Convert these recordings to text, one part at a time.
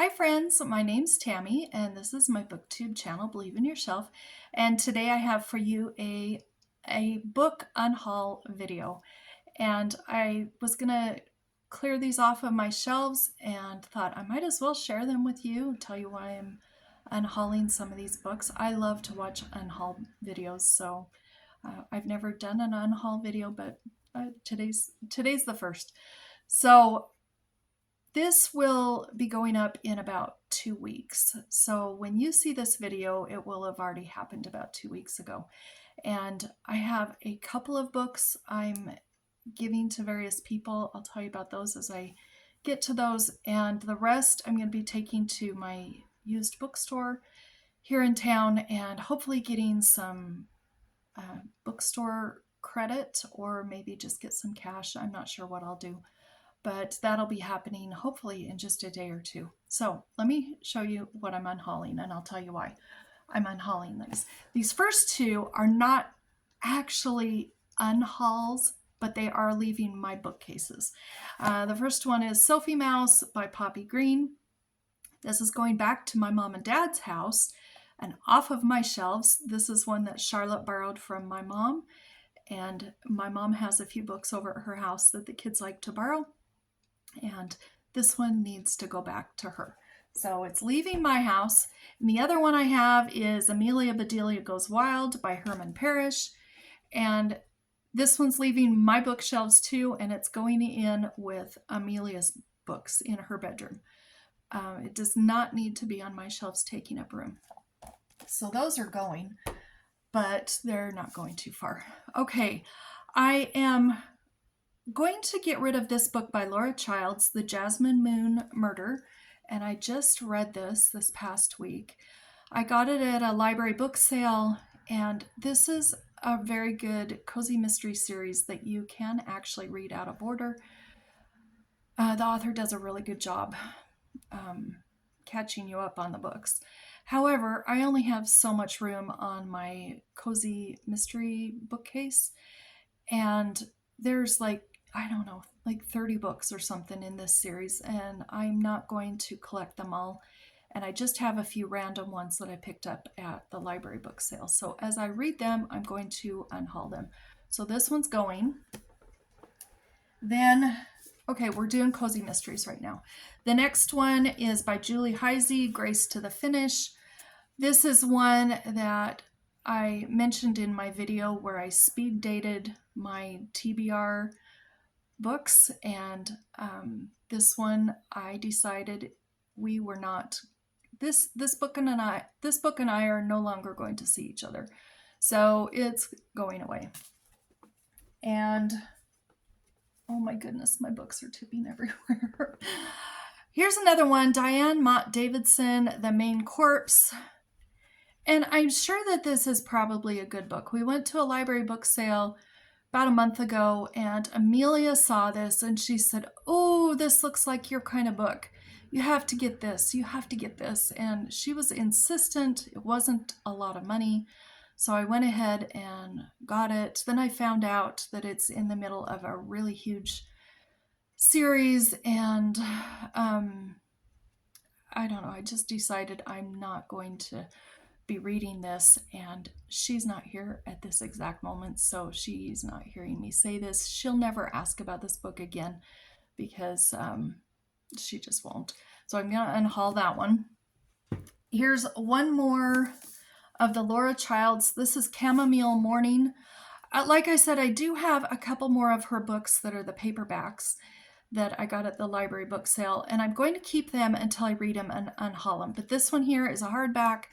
Hi friends, my name's Tammy and this is my booktube channel, Believe in Yourself. And today I have for you a book unhaul video. And I was gonna clear these off of my shelves and thought I might as well share them with you, tell you why I'm unhauling some of these books. I love to watch unhaul videos, so I've never done an unhaul video, but today's the first. So this will be going up in about 2 weeks. So when you see this video, it will have already happened about 2 weeks ago. And I have a couple of books I'm giving to various people. I'll tell you about those as I get to those. And the rest I'm going to be taking to my used bookstore here in town and hopefully getting some bookstore credit or maybe just get some cash. I'm not sure what I'll do, but that'll be happening hopefully in just a day or two. So let me show you what I'm unhauling and I'll tell you why I'm unhauling these. These first two are not actually unhauls, but they are leaving my bookcases. The first one is Sophie Mouse by Poppy Green. This is going back to my mom and dad's house and off of my shelves. This is one that Charlotte borrowed from my mom, and my mom has a few books over at her house that the kids like to borrow, and this one needs to go back to her. So it's leaving my house. And the other one I have is Amelia Bedelia Goes Wild by Herman Parrish. And this one's leaving my bookshelves too, and it's going in with Amelia's books in her bedroom. It does not need to be on my shelves taking up room. So those are going, but they're not going too far. Okay, I am going to get rid of this book by Laura Childs, The Jasmine Moon Murder, and I just read this past week. I got it at a library book sale, and this is a very good cozy mystery series that you can actually read out of order. The author does a really good job catching you up on the books. However, I only have so much room on my cozy mystery bookcase, and there's like, I don't know, like 30 books or something in this series, and I'm not going to collect them all. And I just have a few random ones that I picked up at the library book sale. So as I read them, I'm going to unhaul them. So this one's going. Then, okay, we're doing cozy mysteries right now. The next one is by Julie Heisey, Grace to the Finish. This is one that I mentioned in my video where I speed dated my TBR books, and this one I decided we were not, this book and I are no longer going to see each other, so it's going away. And oh my goodness, my books are tipping everywhere. Here's another one, Diane Mott Davidson, The Main Corpse. And I'm sure that this is probably a good book. We went to a library book sale about a month ago, and Amelia saw this and she said, "Oh, this looks like your kind of book. You have to get this. You have to get this." And she was insistent. It wasn't a lot of money, so I went ahead and got it. Then I found out that it's in the middle of a really huge series, and I don't know. I just decided I'm not going to be reading this, and she's not here at this exact moment, so she's not hearing me say this. She'll never ask about this book again because she just won't. So I'm gonna unhaul that one. Here's one more of the Laura Childs. This is Chamomile Morning. Like I said, I do have a couple more of her books that are the paperbacks that I got at the library book sale, and I'm going to keep them until I read them and unhaul them. But this one here is a hardback,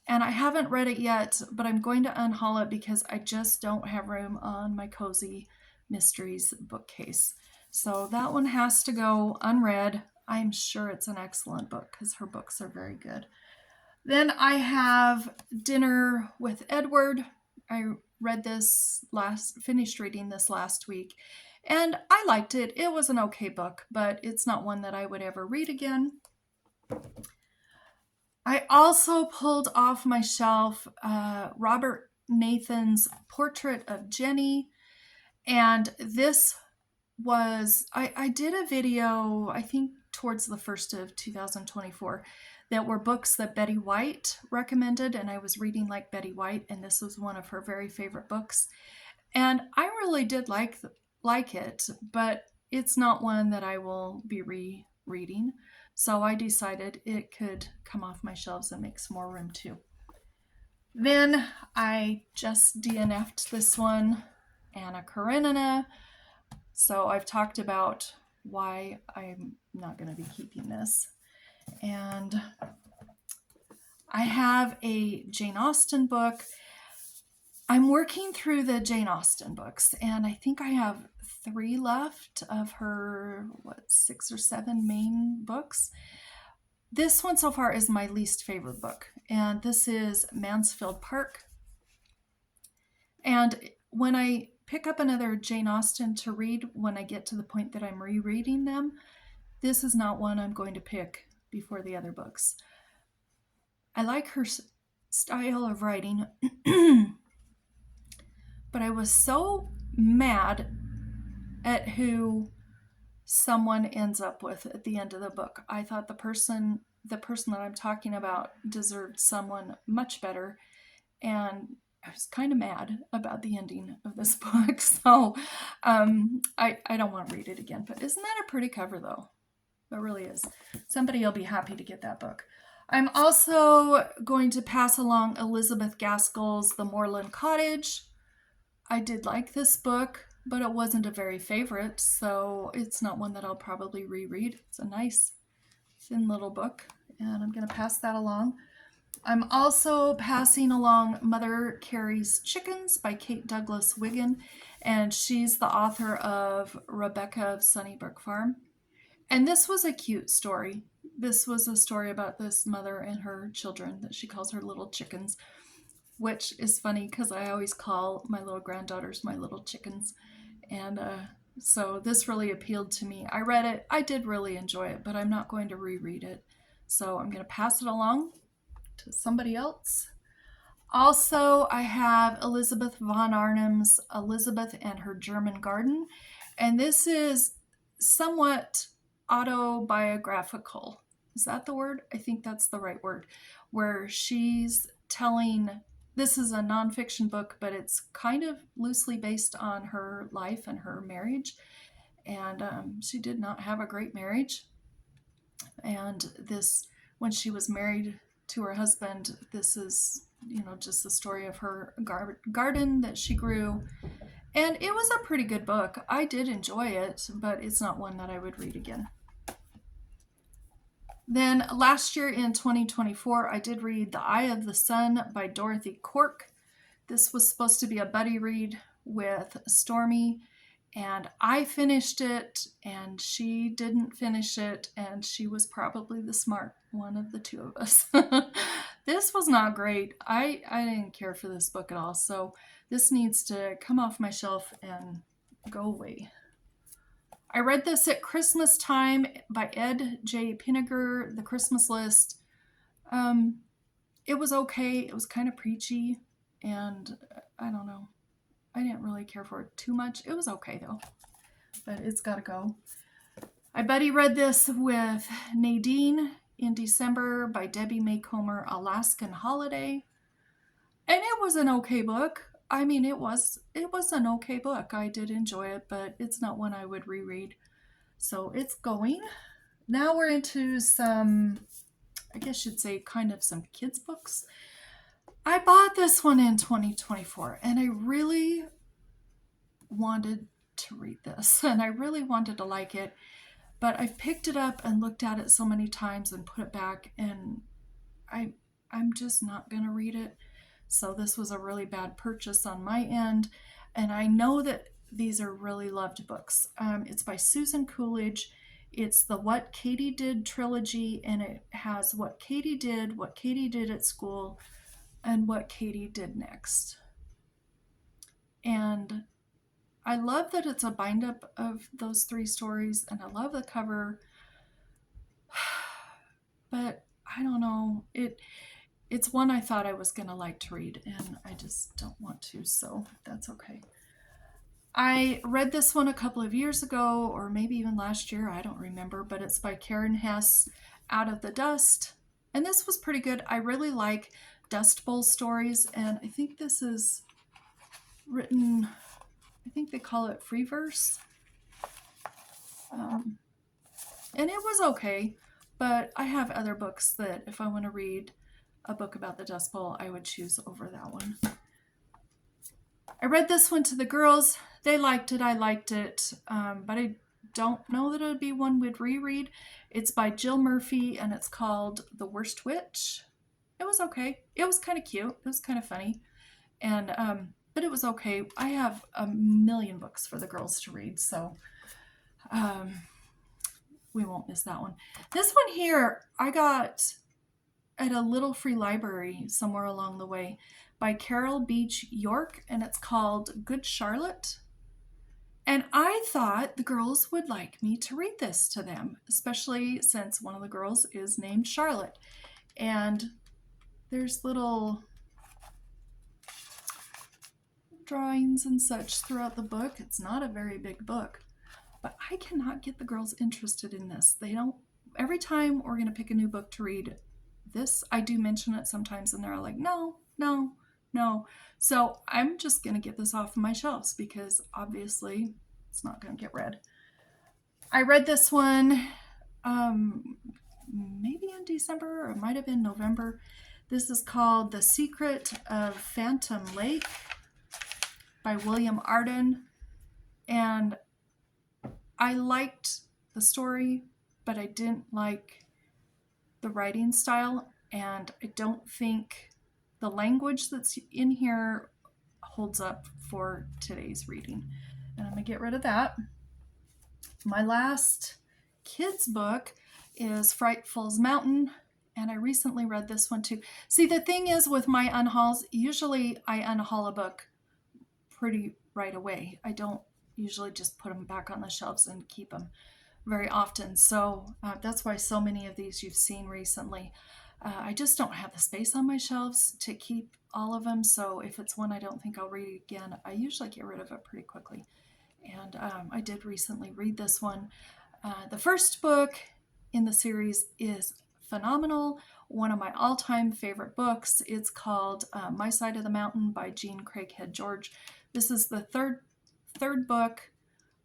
and I haven't read it yet, but I'm going to unhaul it because I just don't have room on my Cozy Mysteries bookcase. So that one has to go unread. I'm sure it's an excellent book because her books are very good. Then I have Dinner with Edward. I read this finished reading this last week, and I liked it. It was an okay book, but it's not one that I would ever read again. I also pulled off my shelf Robert Nathan's Portrait of Jenny, and this was, I did a video, I think towards the first of 2024 that were books that Betty White recommended, and I was reading like Betty White, and this was one of her very favorite books. And I really did like it, but it's not one that I will be rereading. So I decided it could come off my shelves and make some more room too. Then I just DNF'd this one, Anna Karenina. So I've talked about why I'm not going to be keeping this. And I have a Jane Austen book. I'm working through the Jane Austen books, and I think I have 3 left of her, 6 or 7 main books. This one so far is my least favorite book, and this is Mansfield Park. And when I pick up another Jane Austen to read, when I get to the point that I'm rereading them, this is not one I'm going to pick before the other books. I like her style of writing, but I was so mad at who someone ends up with at the end of the book. I thought the person that I'm talking about deserved someone much better, and I was kind of mad about the ending of this book. So I don't want to read it again. But isn't that a pretty cover, though? It really is. Somebody will be happy to get that book. I'm also going to pass along Elizabeth Gaskell's The Moorland Cottage. I did like this book, but it wasn't a very favorite, so it's not one that I'll probably reread. It's a nice, thin little book, and I'm going to pass that along. I'm also passing along Mother Carey's Chickens by Kate Douglas Wiggin, and she's the author of Rebecca of Sunnybrook Farm. And this was a cute story. This was a story about this mother and her children that she calls her little chickens, which is funny because I always call my little granddaughters my little chickens. And so this really appealed to me. I read it. I did really enjoy it, but I'm not going to reread it. So I'm going to pass it along to somebody else. Also, I have Elizabeth von Arnim's Elizabeth and Her German Garden. And this is somewhat autobiographical. Is that the word? I think that's the right word. Where she's telling, this is a nonfiction book, but it's kind of loosely based on her life and her marriage. And she did not have a great marriage. And this, when she was married to her husband, this is, just the story of her garden that she grew. And it was a pretty good book. I did enjoy it, but it's not one that I would read again. Then last year in 2024, I did read The Eye of the Sun by Dorothy Cork. This was supposed to be a buddy read with Stormy, and I finished it, and she didn't finish it, and she was probably the smart one of the two of us. This was not great. I didn't care for this book at all, so this needs to come off my shelf and go away. I read this at Christmas time by Ed J. Pinniger, The Christmas List. It was okay. It was kind of preachy, and I don't know. I didn't really care for it too much. It was okay, though, but it's got to go. I buddy read this with Nadine in December by Debbie May Comer, Alaskan Holiday, and it was an okay book. I mean, it was an okay book. I did enjoy it, but it's not one I would reread. So it's going. Now we're into some, I guess you'd say, kind of some kids' books. I bought this one in 2024, and I really wanted to read this, and I really wanted to like it, but I picked it up and looked at it so many times and put it back, and I'm just not going to read it. So this was a really bad purchase on my end, and I know that these are really loved books. It's by Susan Coolidge. It's the What Katie Did trilogy, and it has what Katie did at school, and what Katie did next. And I love that it's a bind-up of those 3 stories, and I love the cover, but I don't know. It's one I thought I was going to like to read, and I just don't want to, so that's okay. I read this one a couple of years ago, or maybe even last year, I don't remember, but it's by Karen Hess, Out of the Dust. And this was pretty good. I really like Dust Bowl stories, and I think this is written, I think they call it free verse. And it was okay, but I have other books that if I want to read a book about the Dust Bowl, I would choose over that one. I read this one to the girls. They liked it. I liked it. But I don't know that it would be one we'd reread. It's by Jill Murphy, and it's called The Worst Witch. It was okay. It was kind of cute. It was kind of funny. And but it was okay. I have a million books for the girls to read, so we won't miss that one. This one here I got at a little free library somewhere along the way by Carol Beach York, and it's called Good Charlotte. And I thought the girls would like me to read this to them, especially since one of the girls is named Charlotte. And there's little drawings and such throughout the book. It's not a very big book, but I cannot get the girls interested in this. They don't, every time we're going to pick a new book to read, this, I do mention it sometimes, and they're all like, no, no, no. So I'm just going to get this off of my shelves because obviously it's not going to get read. I read this one maybe in December, or it might have been November. This is called The Secret of Phantom Lake by William Arden. And I liked the story, but I didn't like the writing style, and I don't think the language that's in here holds up for today's reading. And I'm going to get rid of that. My last kids book is Frightful's Mountain, and I recently read this one too. See, the thing is with my unhauls, usually I unhaul a book pretty right away. I don't usually just put them back on the shelves and keep them very often. So that's why so many of these you've seen recently. I just don't have the space on my shelves to keep all of them. So if it's one I don't think I'll read again, I usually get rid of it pretty quickly. And I did recently read this one. The first book in the series is phenomenal. One of my all-time favorite books. It's called My Side of the Mountain by Jean Craighead George. This is the third book.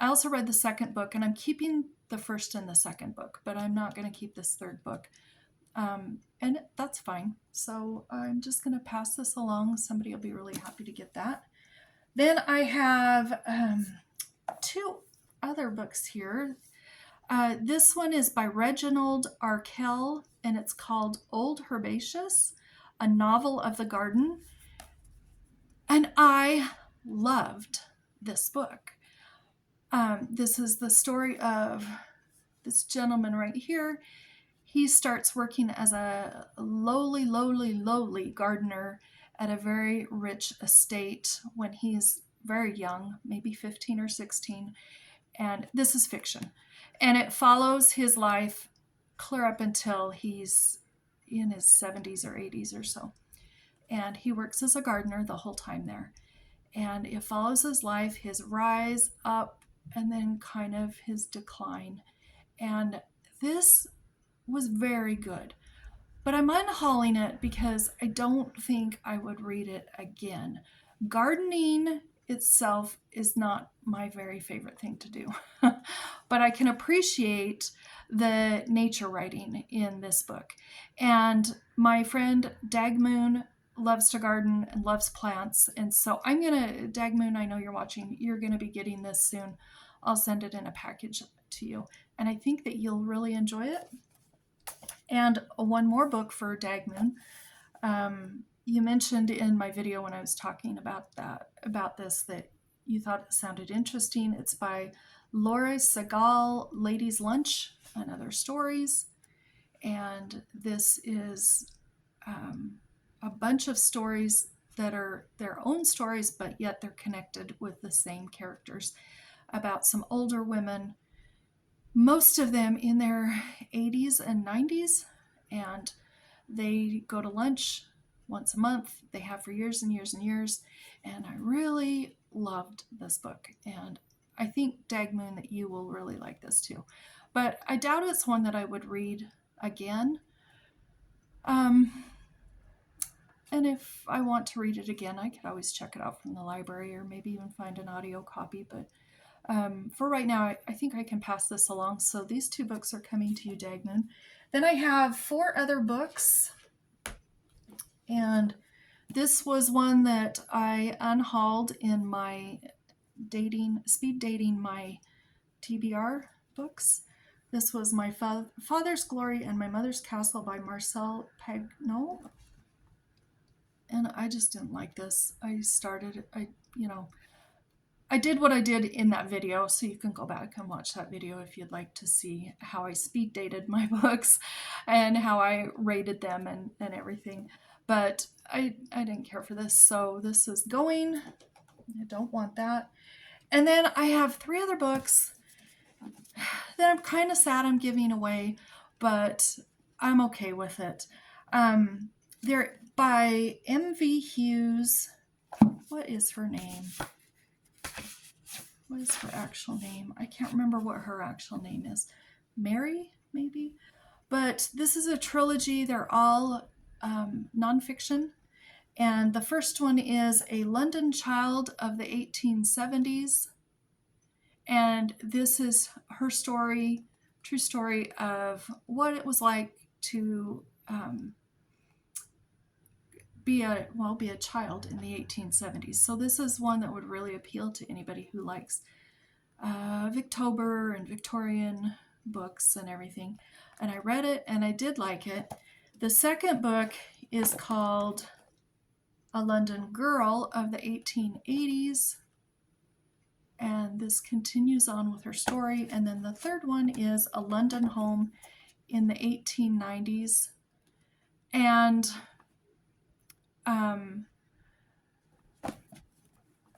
I also read the second book, and I'm keeping the first and the second book, but I'm not going to keep this third book. And that's fine. So I'm just going to pass this along. Somebody will be really happy to get that. Then I have two other books here. This one is by Reginald Arkell, and it's called Old Herbaceous, a novel of the garden. And I loved this book. This is the story of this gentleman right here. He starts working as a lowly gardener at a very rich estate when he's very young, maybe 15 or 16. And this is fiction. And it follows his life clear up until he's in his 70s or 80s or so. And he works as a gardener the whole time there. And it follows his life, his rise up, and then kind of his decline. And this was very good. But I'm unhauling it because I don't think I would read it again. Gardening itself is not my very favorite thing to do. But I can appreciate the nature writing in this book. And my friend Dagmoon loves to garden and loves plants. And so I'm going to, Dagmoon, I know you're watching, you're going to be getting this soon. I'll send it in a package to you. And I think that you'll really enjoy it. And one more book for Dagmoon. You mentioned in my video when I was talking about this that you thought it sounded interesting. It's by Laura Segal, Ladies Lunch and Other Stories. And this is a bunch of stories that are their own stories, but yet they're connected with the same characters about some older women, most of them in their 80s and 90s, and they go to lunch once a month. They have for years and years and years, and I really loved this book, and I think, Dagmoon, that you will really like this too. But I doubt it's one that I would read again. And if I want to read it again, I could always check it out from the library or maybe even find an audio copy. But for right now, I think I can pass this along. So these 2 books are coming to you, Dagmoon. Then I have 4 other books. And this was one that I unhauled in my speed dating my TBR books. This was My Father's Glory and My Mother's Castle by Marcel Pagnol. And I just didn't like this. I did what I did in that video, so you can go back and watch that video if you'd like to see how I speed dated my books and how I rated them and everything. But I didn't care for this, so this is going. I don't want that. And then I have 3 other books that I'm kind of sad I'm giving away, but I'm okay with it. They're by M.V. Hughes. What is her name? What is her actual name? I can't remember what her actual name is. Mary, maybe? But this is a trilogy. They're all nonfiction. And the first one is A London Child of the 1870s. And this is her story, true story of what it was like to be a child in the 1870s. So this is one that would really appeal to anybody who likes Victober and Victorian books and everything. And I read it and I did like it. The second book is called A London Girl of the 1880s. And this continues on with her story. And then the third one is A London Home in the 1890s. And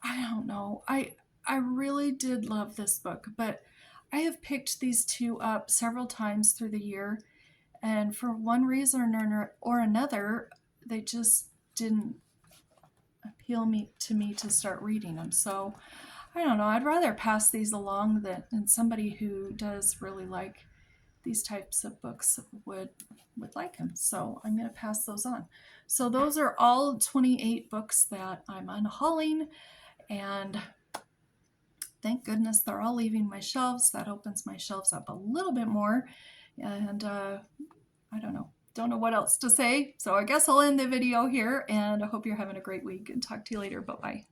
I don't know. I really did love this book, but I have picked these 2 up several times through the year, and for one reason or another, they just didn't appeal to me to start reading them. So I don't know. I'd rather pass these along than somebody who does really like these types of books would like them. So I'm going to pass those on. So those are all 28 books that I'm unhauling, and thank goodness they're all leaving my shelves. That opens my shelves up a little bit more, and I don't know what else to say. So I guess I'll end the video here, and I hope you're having a great week, and talk to you later. Bye-bye.